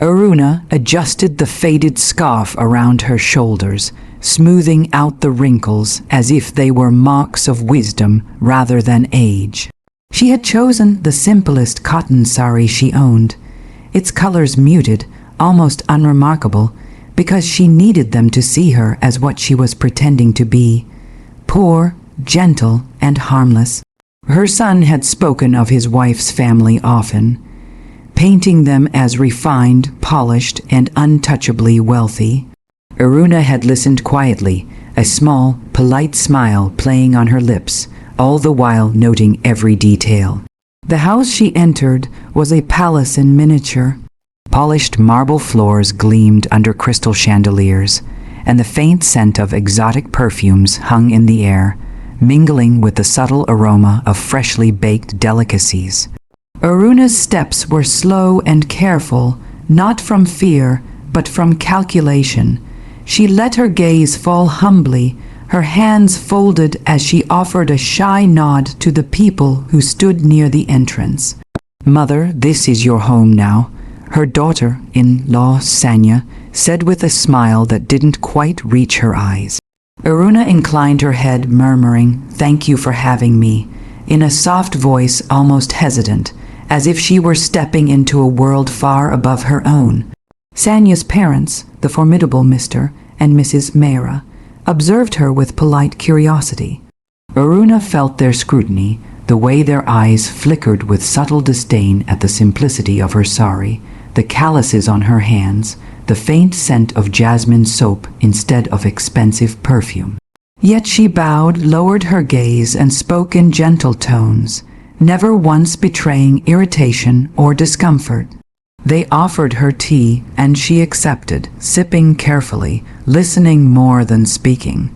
Aruna adjusted the faded scarf around her shoulders, smoothing out the wrinkles as if they were marks of wisdom rather than age. She had chosen the simplest cotton sari she owned, its colors muted, almost unremarkable, because she needed them to see her as what she was pretending to be: poor, gentle, and harmless. Her son had spoken of his wife's family often, painting them as refined, polished, and untouchably wealthy. Aruna had listened quietly, a small, polite smile playing on her lips, all the while noting every detail. The house she entered was a palace in miniature. Polished marble floors gleamed under crystal chandeliers, and the faint scent of exotic perfumes hung in the air, mingling with the subtle aroma of freshly baked delicacies. Aruna's steps were slow and careful, not from fear, but from calculation. She let her gaze fall humbly, her hands folded as she offered a shy nod to the people who stood near the entrance. "Mother, this is your home now," her daughter-in-law Sanya said with a smile that didn't quite reach her eyes. Aruna inclined her head, murmuring, "Thank you for having me," in a soft voice almost hesitant, as if she were stepping into a world far above her own. Sanya's parents, the formidable Mr. and Mrs. Mehra, observed her with polite curiosity. Aruna felt their scrutiny, the way their eyes flickered with subtle disdain at the simplicity of her sari, the calluses on her hands, the faint scent of jasmine soap instead of expensive perfume. Yet she bowed, lowered her gaze, and spoke in gentle tones, never once betraying irritation or discomfort. They offered her tea, and she accepted, sipping carefully, listening more than speaking.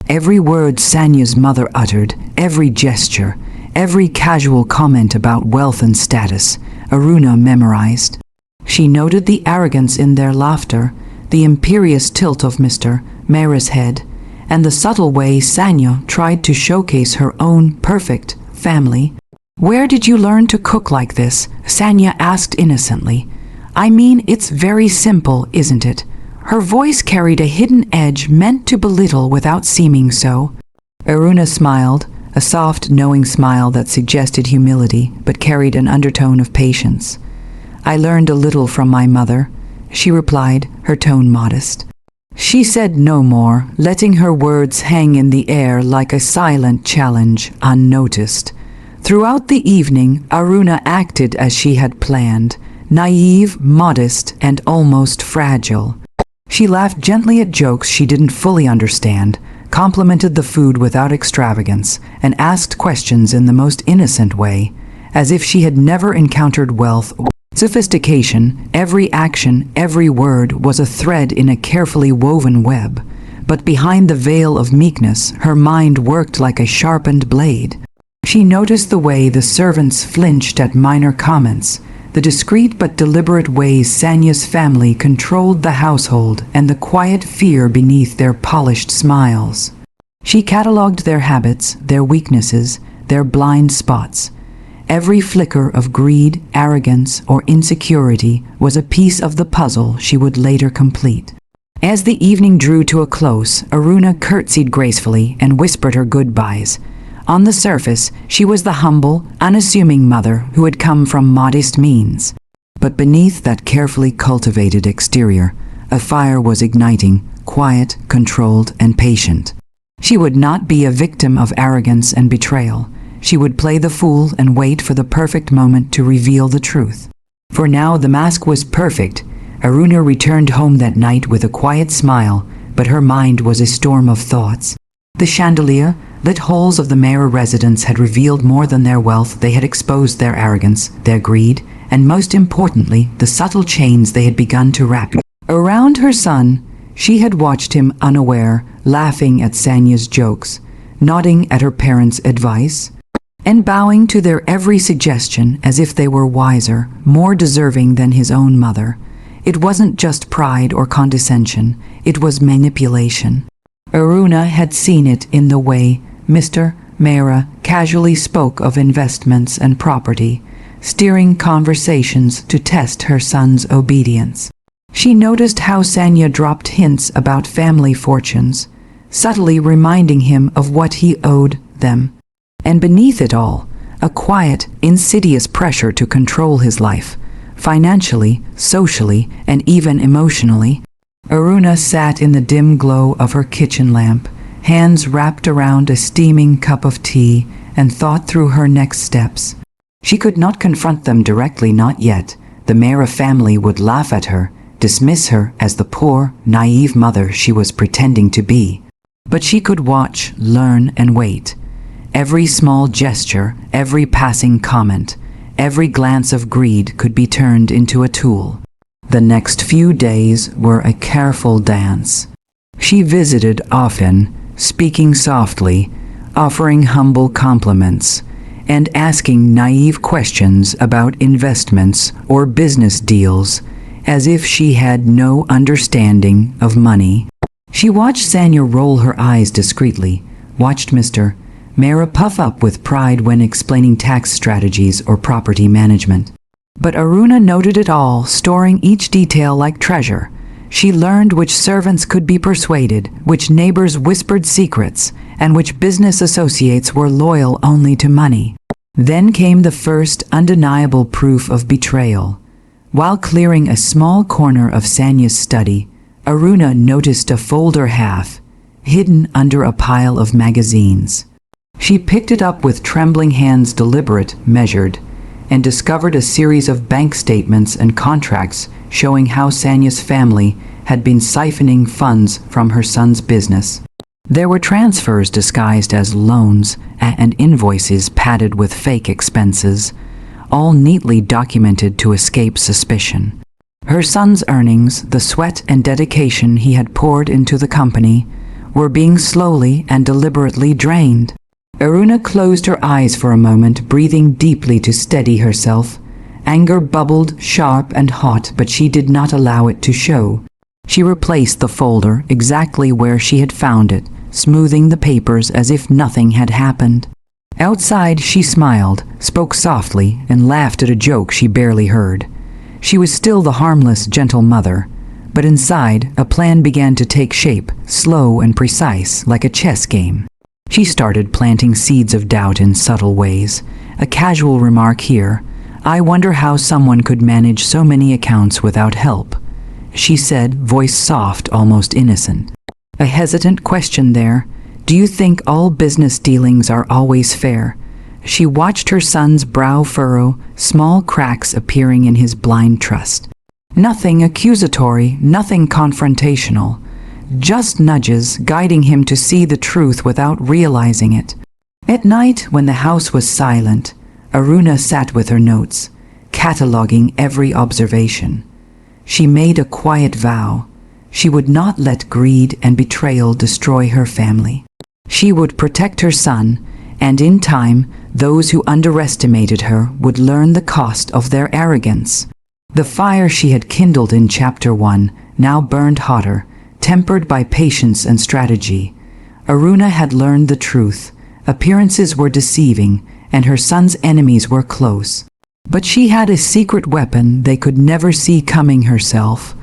Every word Sanya's mother uttered, every gesture, every casual comment about wealth and status, Aruna memorized. She noted the arrogance in their laughter, the imperious tilt of Mr. Mehra's head, and the subtle way Sanya tried to showcase her own perfect family. "Where did you learn to cook like this?" Sanya asked innocently. "I mean, it's very simple, isn't it?" Her voice carried a hidden edge meant to belittle without seeming so. Aruna smiled, a soft, knowing smile that suggested humility but carried an undertone of patience. "I learned a little from my mother," she replied, her tone modest. She said no more, letting her words hang in the air like a silent challenge, unnoticed. Throughout the evening, Aruna acted as she had planned, naive, modest, and almost fragile. She laughed gently at jokes she didn't fully understand, complimented the food without extravagance, and asked questions in the most innocent way, as if she had never encountered wealth or sophistication. Every action, every word was a thread in a carefully woven web, but behind the veil of meekness, her mind worked like a sharpened blade. She noticed the way the servants flinched at minor comments, the discreet but deliberate ways Sanya's family controlled the household, and the quiet fear beneath their polished smiles. She catalogued their habits, their weaknesses, their blind spots. Every flicker of greed, arrogance, or insecurity was a piece of the puzzle she would later complete. As the evening drew to a close, Aruna curtsied gracefully and whispered her goodbyes. On the surface, she was the humble, unassuming mother who had come from modest means. But beneath that carefully cultivated exterior, a fire was igniting, quiet, controlled, and patient. She would not be a victim of arrogance and betrayal. She would play the fool and wait for the perfect moment to reveal the truth. For now the mask was perfect. Aruna returned home that night with a quiet smile, but her mind was a storm of thoughts. The chandelier, lit halls of the Mehra residence had revealed more than their wealth. They had exposed their arrogance, their greed, and most importantly, the subtle chains they had begun to wrap around her son. She had watched him unaware, laughing at Sanya's jokes, nodding at her parents' advice, and bowing to their every suggestion as if they were wiser, more deserving than his own mother. It wasn't just pride or condescension, it was manipulation. Aruna had seen it in the way Mr. Mehra casually spoke of investments and property, steering conversations to test her son's obedience. She noticed how Sanya dropped hints about family fortunes, subtly reminding him of what he owed them. And beneath it all, a quiet, insidious pressure to control his life, financially, socially, and even emotionally. Aruna sat in the dim glow of her kitchen lamp, hands wrapped around a steaming cup of tea, and thought through her next steps. She could not confront them directly, not yet. The Mehra family would laugh at her, dismiss her as the poor, naive mother she was pretending to be. But she could watch, learn, and wait. Every small gesture, every passing comment, every glance of greed could be turned into a tool. The next few days were a careful dance. She visited often, speaking softly, offering humble compliments, and asking naive questions about investments or business deals, as if she had no understanding of money. She watched Sanya roll her eyes discreetly, watched Mr. Mehra puff up with pride when explaining tax strategies or property management. But Aruna noted it all, storing each detail like treasure. She learned which servants could be persuaded, which neighbors whispered secrets, and which business associates were loyal only to money. Then came the first undeniable proof of betrayal. While clearing a small corner of Sanya's study, Aruna noticed a folder half, hidden under a pile of magazines. She picked it up with trembling hands, deliberate, measured, and discovered a series of bank statements and contracts showing how Sanya's family had been siphoning funds from her son's business. There were transfers disguised as loans and invoices padded with fake expenses, all neatly documented to escape suspicion. Her son's earnings, the sweat and dedication he had poured into the company, were being slowly and deliberately drained. Aruna closed her eyes for a moment, breathing deeply to steady herself. Anger bubbled, sharp and hot, but she did not allow it to show. She replaced the folder exactly where she had found it, smoothing the papers as if nothing had happened. Outside, she smiled, spoke softly, and laughed at a joke she barely heard. She was still the harmless, gentle mother, but inside, a plan began to take shape, slow and precise, like a chess game. She started planting seeds of doubt in subtle ways. A casual remark here, "I wonder how someone could manage so many accounts without help," she said, voice soft, almost innocent. A hesitant question there, "Do you think all business dealings are always fair?" She watched her son's brow furrow, small cracks appearing in his blind trust. Nothing accusatory, nothing confrontational. Just nudges guiding him to see the truth without realizing it. At night, when the house was silent, Aruna sat with her notes, cataloging every observation. She made a quiet vow. She would not let greed and betrayal destroy her family. She would protect her son, and in time, those who underestimated her would learn the cost of their arrogance. The fire she had kindled in Chapter 1 now burned hotter, tempered by patience and strategy. Aruna had learned the truth. Appearances were deceiving, and her son's enemies were close. But she had a secret weapon they could never see coming: herself.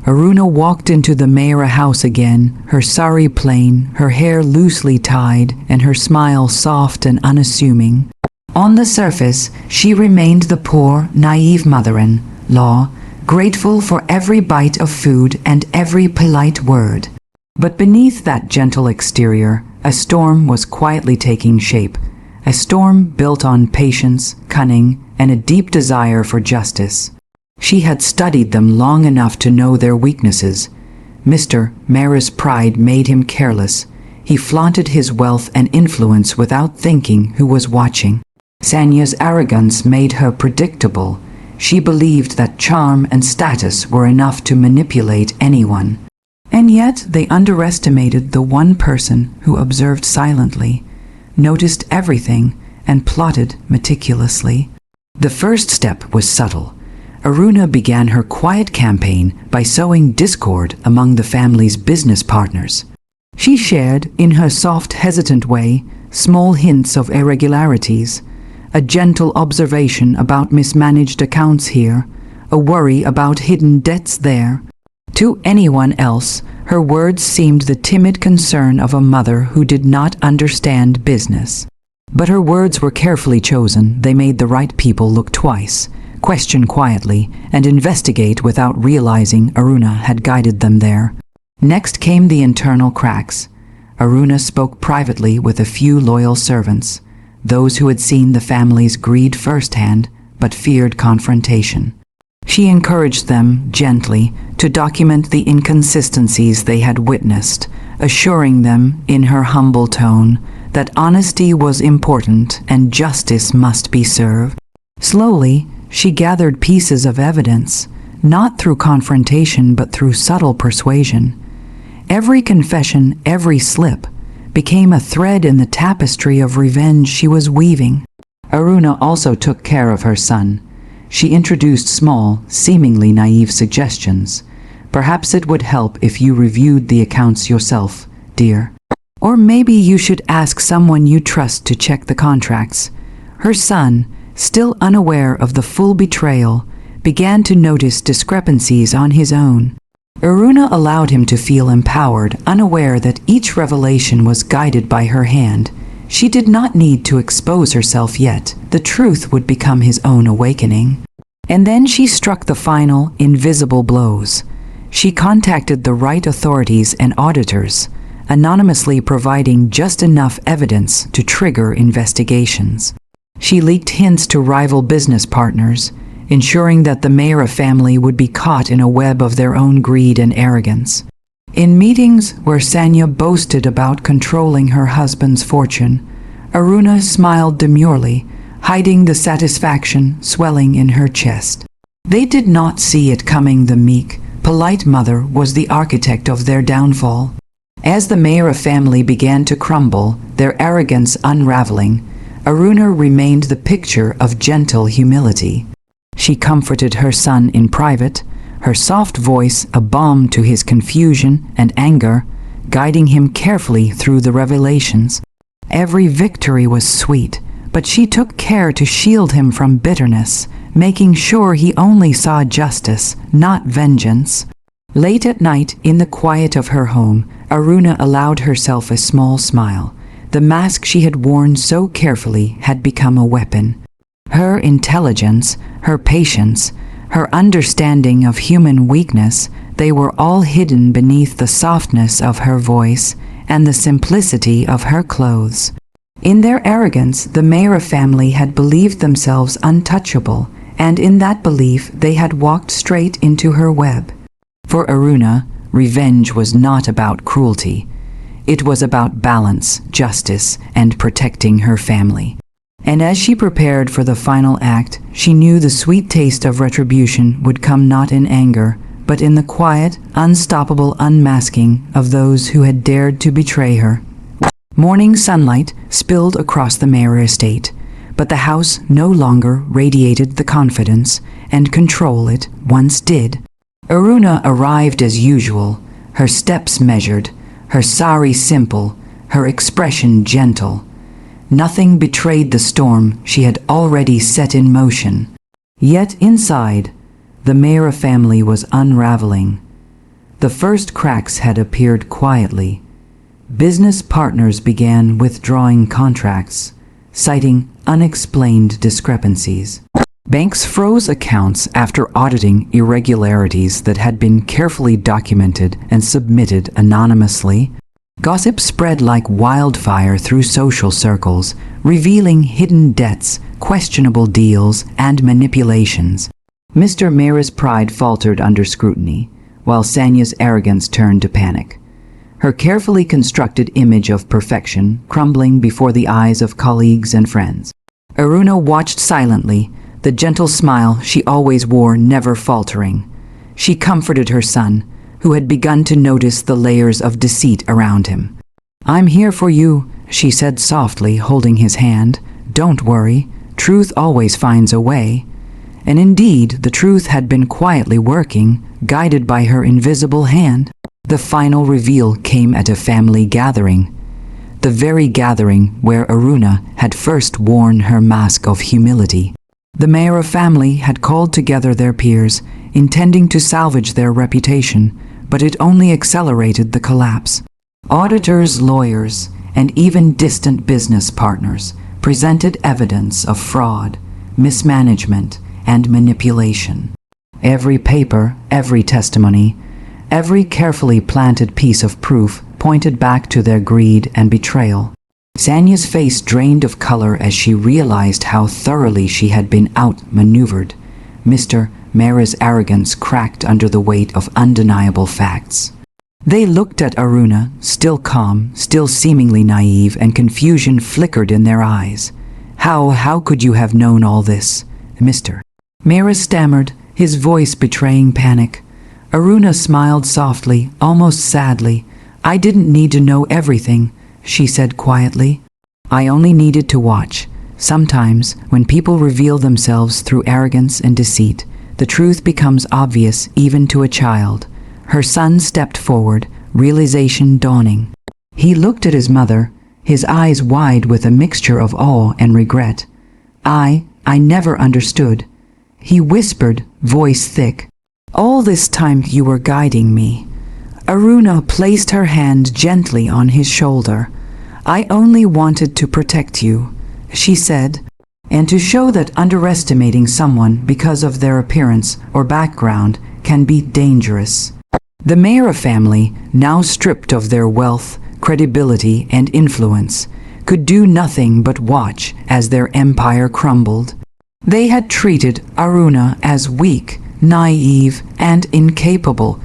Aruna walked into the Mehra house again, her sari plain, her hair loosely tied, and her smile soft and unassuming. On the surface, she remained the poor, naive mother-in-law, grateful for every bite of food and every polite word. But beneath that gentle exterior, a storm was quietly taking shape, a storm built on patience, cunning, and a deep desire for justice. She had studied them long enough to know their weaknesses. Mr. Mehra's pride made him careless. He flaunted his wealth and influence without thinking who was watching. Sanya's arrogance made her predictable. She believed that charm and status were enough to manipulate anyone. And yet they underestimated the one person who observed silently, noticed everything, and plotted meticulously. The first step was subtle. Aruna began her quiet campaign by sowing discord among the family's business partners. She shared, in her soft, hesitant way, small hints of irregularities, a gentle observation about mismanaged accounts here, a worry about hidden debts there. To anyone else, her words seemed the timid concern of a mother who did not understand business. But her words were carefully chosen. They made the right people look twice, question quietly, and investigate without realizing Aruna had guided them there. Next came the internal cracks. Aruna spoke privately with a few loyal servants, those who had seen the family's greed firsthand but feared confrontation. She encouraged them gently to document the inconsistencies they had witnessed, assuring them in her humble tone that honesty was important and justice must be served. Slowly, she gathered pieces of evidence, not through confrontation but through subtle persuasion. Every confession, every slip, became a thread in the tapestry of revenge she was weaving. Aruna also took care of her son. She introduced small, seemingly naive suggestions. Perhaps it would help if you reviewed the accounts yourself, dear. Or maybe you should ask someone you trust to check the contracts. Her son, still unaware of the full betrayal, began to notice discrepancies on his own. Aruna allowed him to feel empowered, unaware that each revelation was guided by her hand. She did not need to expose herself yet. The truth would become his own awakening. And then she struck the final, invisible blows. She contacted the right authorities and auditors, anonymously providing just enough evidence to trigger investigations. She leaked hints to rival business partners, ensuring that the Mehra family would be caught in a web of their own greed and arrogance. In meetings where Sanya boasted about controlling her husband's fortune, Aruna smiled demurely, hiding the satisfaction swelling in her chest. They did not see it coming. The meek, polite mother was the architect of their downfall. As the Mehra family began to crumble, their arrogance unraveling, Aruna remained the picture of gentle humility. She comforted her son in private, her soft voice a balm to his confusion and anger, guiding him carefully through the revelations. Every victory was sweet, but she took care to shield him from bitterness, making sure he only saw justice, not vengeance. Late at night, in the quiet of her home, Aruna allowed herself a small smile. The mask she had worn so carefully had become a weapon. Her intelligence, her patience, her understanding of human weakness, they were all hidden beneath the softness of her voice and the simplicity of her clothes. In their arrogance, the Mehra family had believed themselves untouchable, and in that belief they had walked straight into her web. For Aruna, revenge was not about cruelty. It was about balance, justice, and protecting her family. And as she prepared for the final act, she knew the sweet taste of retribution would come not in anger, but in the quiet, unstoppable unmasking of those who had dared to betray her. Morning sunlight spilled across the Mehra estate, but the house no longer radiated the confidence and control it once did. Aruna arrived as usual, her steps measured, her sari simple, her expression gentle. Nothing betrayed the storm she had already set in motion. Yet inside, the Mehra family was unraveling. The first cracks had appeared quietly. Business partners began withdrawing contracts, citing unexplained discrepancies. Banks froze accounts after auditing irregularities that had been carefully documented and submitted anonymously. Gossip spread like wildfire through social circles, revealing hidden debts, questionable deals, and manipulations. Mr. Mehra's pride faltered under scrutiny, while Sanya's arrogance turned to panic. Her carefully constructed image of perfection crumbling before the eyes of colleagues and friends. Aruna watched silently, the gentle smile she always wore never faltering. She comforted her son, who had begun to notice the layers of deceit around him. "I'm here for you," she said softly, holding his hand. "Don't worry, truth always finds a way." And indeed, the truth had been quietly working, guided by her invisible hand. The final reveal came at a family gathering. the very gathering where Aruna had first worn her mask of humility. The Mehra family had called together their peers, intending to salvage their reputation, but it only accelerated the collapse. Auditors, lawyers, and even distant business partners presented evidence of fraud, mismanagement, and manipulation. Every paper, every testimony, every carefully planted piece of proof pointed back to their greed and betrayal. Sanya's face drained of color as she realized how thoroughly she had been outmaneuvered. Mr. Mehra's arrogance cracked under the weight of undeniable facts. They looked at Aruna, still calm, still seemingly naive, and confusion flickered in their eyes. How could you have known all this, Mr. Mehra stammered, his voice betraying panic. Aruna smiled softly, almost sadly. I didn't need to know everything, she said quietly. I only needed to watch. Sometimes, when people reveal themselves through arrogance and deceit, the truth becomes obvious even to a child. Her son stepped forward, realization dawning. He looked at his mother, his eyes wide with a mixture of awe and regret. I never understood. He whispered, voice thick. All this time you were guiding me. Aruna placed her hand gently on his shoulder. I only wanted to protect you, she said, and to show that underestimating someone because of their appearance or background can be dangerous. The Mehra family, now stripped of their wealth, credibility, and influence, could do nothing but watch as their empire crumbled. They had treated Aruna as weak, naive, and incapable,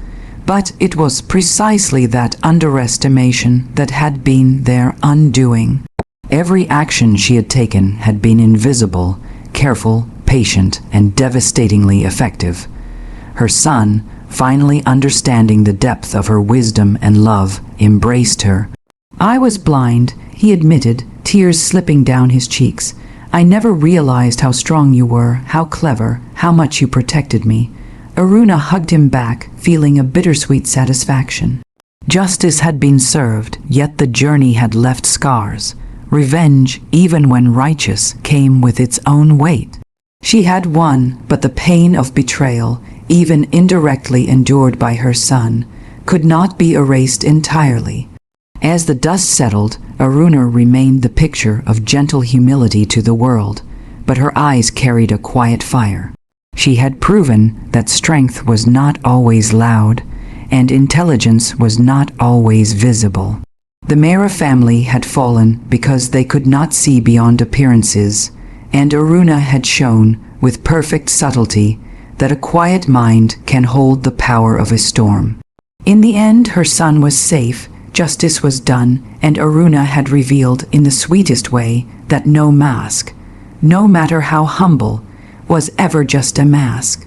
but it was precisely that underestimation that had been their undoing. Every action she had taken had been invisible, careful, patient, and devastatingly effective. Her son, finally understanding the depth of her wisdom and love, embraced her. I was blind, he admitted, tears slipping down his cheeks. I never realized how strong you were, how clever, how much you protected me. Aruna hugged him back, feeling a bittersweet satisfaction. Justice had been served, yet the journey had left scars. Revenge, even when righteous, came with its own weight. She had won, but the pain of betrayal, even indirectly endured by her son, could not be erased entirely. As the dust settled, Aruna remained the picture of gentle humility to the world, but her eyes carried a quiet fire. She had proven that strength was not always loud, and intelligence was not always visible. The Mehra family had fallen because they could not see beyond appearances, and Aruna had shown, with perfect subtlety, that a quiet mind can hold the power of a storm. In the end, her son was safe, justice was done, and Aruna had revealed in the sweetest way that no mask, no matter how humble, was ever just a mask.